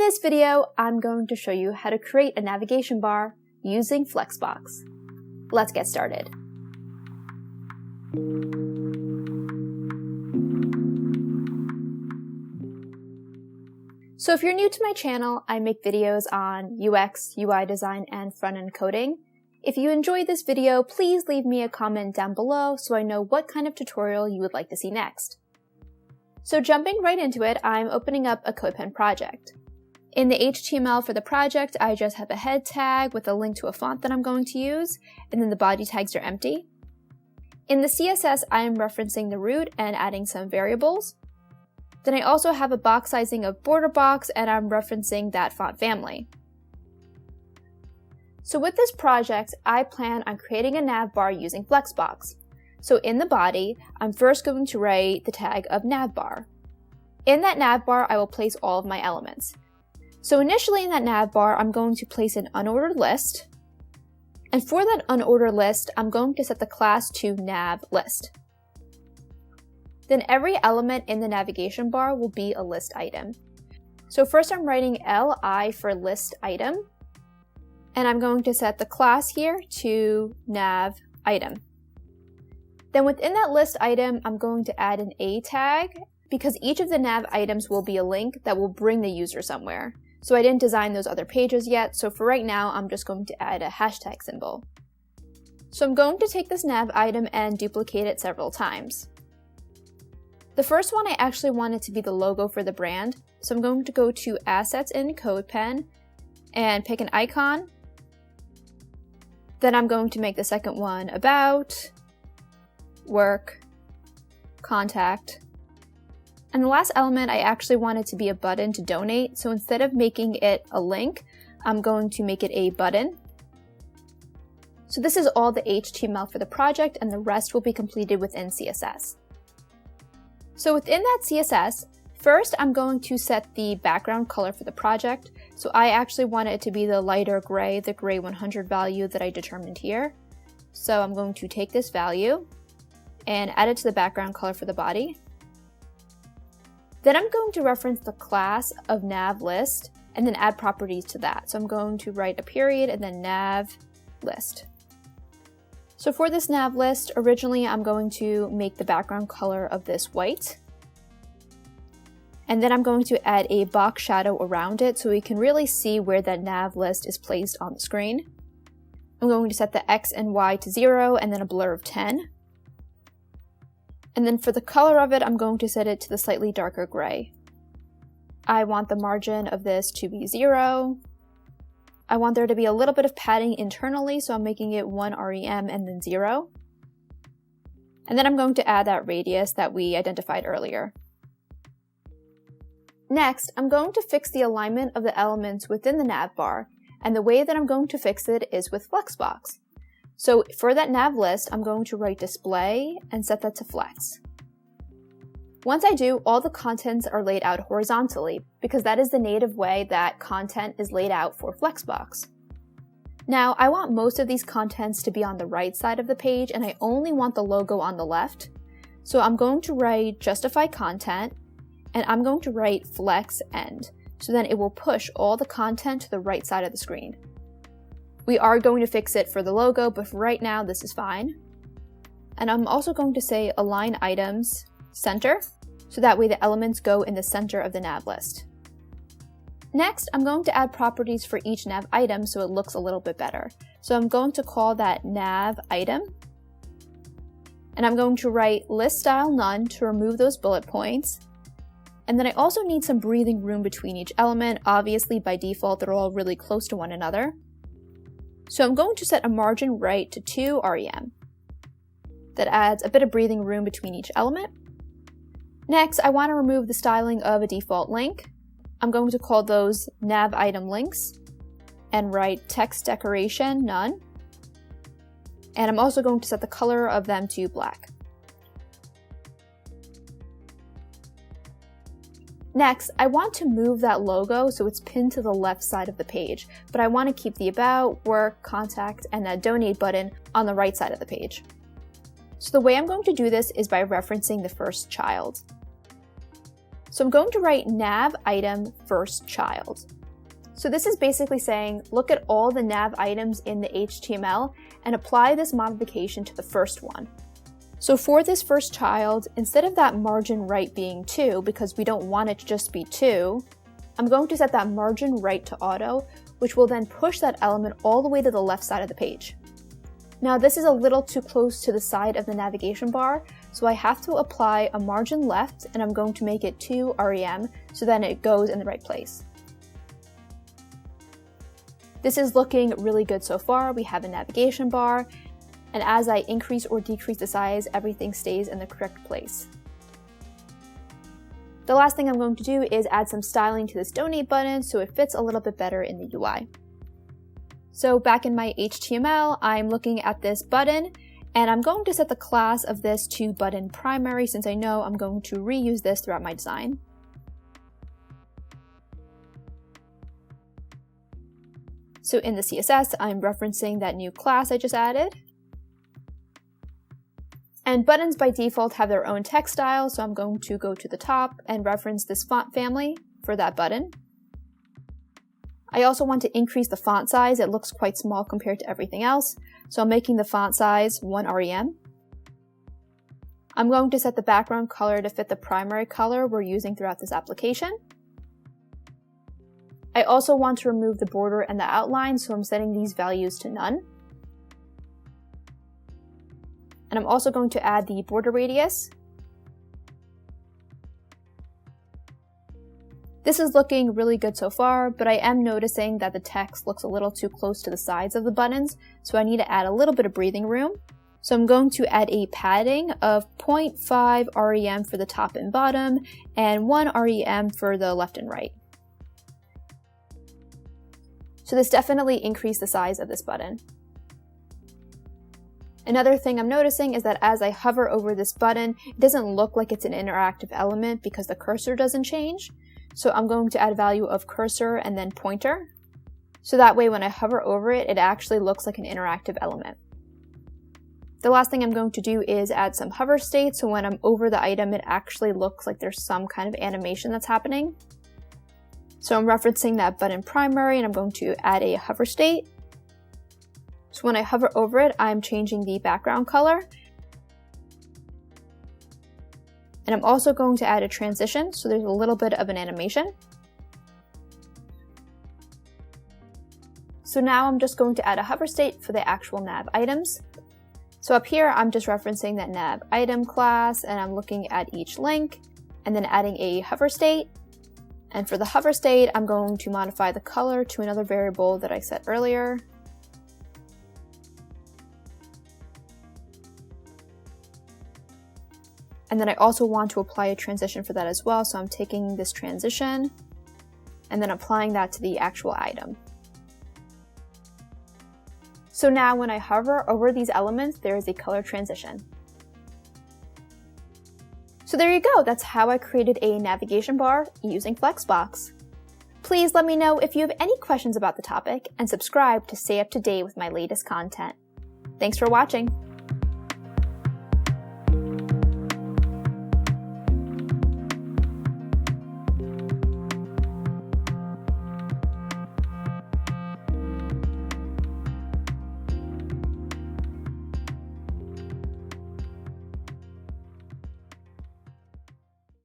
this video, I'm going to show you how to create a navigation bar using Flexbox. Let's get started. So if you're new to my channel, I make videos on UX, UI design, and front-end coding. If you enjoyed this video, please leave me a comment down below so I know what kind of tutorial you would like to see next. So jumping right into it, I'm opening up a CodePen project. In the HTML for the project, I just have a head tag with a link to a font that I'm going to use, and then the body tags are empty. In the CSS, I am referencing the root and adding some variables. Then I also have a box sizing of border box, and I'm referencing that font family. So with this project, I plan on creating a nav bar using Flexbox. So in the body, I'm first going to write the tag of navbar. In that navbar, I will place all of my elements. So initially in that navbar, I'm going to place an unordered list. And for that unordered list, I'm going to set the class to navList. Then every element in the navigation bar will be a list item. So first I'm writing li for list item. And I'm going to set the class here to Nav-item. Then within that list item, I'm going to add an A tag because each of the nav items will be a link that will bring the user somewhere. So I didn't design those other pages yet, so for right now, I'm just going to add a hashtag symbol. So I'm going to take this nav item and duplicate it several times. The first one, I actually want it to be the logo for the brand. So I'm going to go to Assets in CodePen and pick an icon. Then I'm going to make the second one about, work, contact. And the last element, I actually want it to be a button to donate. So instead of making it a link, I'm going to make it a button. So this is all the HTML for the project, and the rest will be completed within CSS. So within that CSS, first I'm going to set the background color for the project. So I actually want it to be the lighter gray, the gray 100 value that I determined here. So I'm going to take this value and add it to the background color for the body. Then I'm going to reference the class of navList and then add properties to that. So I'm going to write a period and then navList. So for this navList, originally I'm going to make the background color of this white. And then I'm going to add a box shadow around it so we can really see where that navList is placed on the screen. I'm going to set the X and Y to 0 and then a blur of 10. And then for the color of it, I'm going to set it to the slightly darker gray. I want the margin of this to be 0. I want there to be a little bit of padding internally, so I'm making it 1 rem and then 0. And then I'm going to add that radius that we identified earlier. Next, I'm going to fix the alignment of the elements within the nav bar, and the way that I'm going to fix it is with Flexbox. So for that nav list, I'm going to write display and set that to flex. Once I do, all the contents are laid out horizontally because that is the native way that content is laid out for Flexbox. Now, I want most of these contents to be on the right side of the page, and I only want the logo on the left. So I'm going to write justify content, and I'm going to write flex end. So then it will push all the content to the right side of the screen. We are going to fix it for the logo, but for right now, this is fine. And I'm also going to say align items center, so that way the elements go in the center of the nav list. Next, I'm going to add properties for each nav item so it looks a little bit better. So I'm going to call that nav item. And I'm going to write list style none to remove those bullet points. And then I also need some breathing room between each element. Obviously, by default, they're all really close to one another. So I'm going to set a margin right to 2 rem. That adds a bit of breathing room between each element. Next, I want to remove the styling of a default link. I'm going to call those nav item links and write text decoration none. And I'm also going to set the color of them to black. Next, I want to move that logo so it's pinned to the left side of the page, but I want to keep the About, Work, Contact, and that Donate button on the right side of the page. So the way I'm going to do this is by referencing the first child. So I'm going to write Nav-item first child. So this is basically saying, look at all the nav items in the HTML and apply this modification to the first one. So for this first child, instead of that margin right being 2, because we don't want it to just be 2, I'm going to set that margin right to auto, which will then push that element all the way to the left side of the page. Now this is a little too close to the side of the navigation bar, so I have to apply a margin left, and I'm going to make it 2 rem, so then it goes in the right place. This is looking really good so far. We have a navigation bar, and as I increase or decrease the size, everything stays in the correct place. The last thing I'm going to do is add some styling to this donate button so it fits a little bit better in the UI. So back in my HTML, I'm looking at this button, and I'm going to set the class of this to button primary since I know I'm going to reuse this throughout my design. So in the CSS, I'm referencing that new class I just added. And buttons by default have their own text style, so I'm going to go to the top and reference this font family for that button. I also want to increase the font size. It looks quite small compared to everything else, so I'm making the font size 1 rem. I'm going to set the background color to fit the primary color we're using throughout this application. I also want to remove the border and the outline, so I'm setting these values to none. And I'm also going to add the border radius. This is looking really good so far, but I am noticing that the text looks a little too close to the sides of the buttons, so I need to add a little bit of breathing room. So I'm going to add a padding of 0.5 rem for the top and bottom, and 1 rem for the left and right. So this definitely increased the size of this button. Another thing I'm noticing is that as I hover over this button, it doesn't look like it's an interactive element because the cursor doesn't change. So I'm going to add a value of cursor and then pointer. So that way when I hover over it, it actually looks like an interactive element. The last thing I'm going to do is add some hover state, so when I'm over the item, it actually looks like there's some kind of animation that's happening. So I'm referencing that button primary, and I'm going to add a hover state. So when I hover over it, I'm changing the background color. And I'm also going to add a transition, so there's a little bit of an animation. So now I'm just going to add a hover state for the actual nav items. So up here, I'm just referencing that nav item class, and I'm looking at each link, and then adding a hover state. And for the hover state, I'm going to modify the color to another variable that I set earlier. And then I also want to apply a transition for that as well, so I'm taking this transition and then applying that to the actual item. So now when I hover over these elements, there is a color transition. So there you go, that's how I created a navigation bar using Flexbox. Please let me know if you have any questions about the topic, and subscribe to stay up to date with my latest content. Thanks for watching!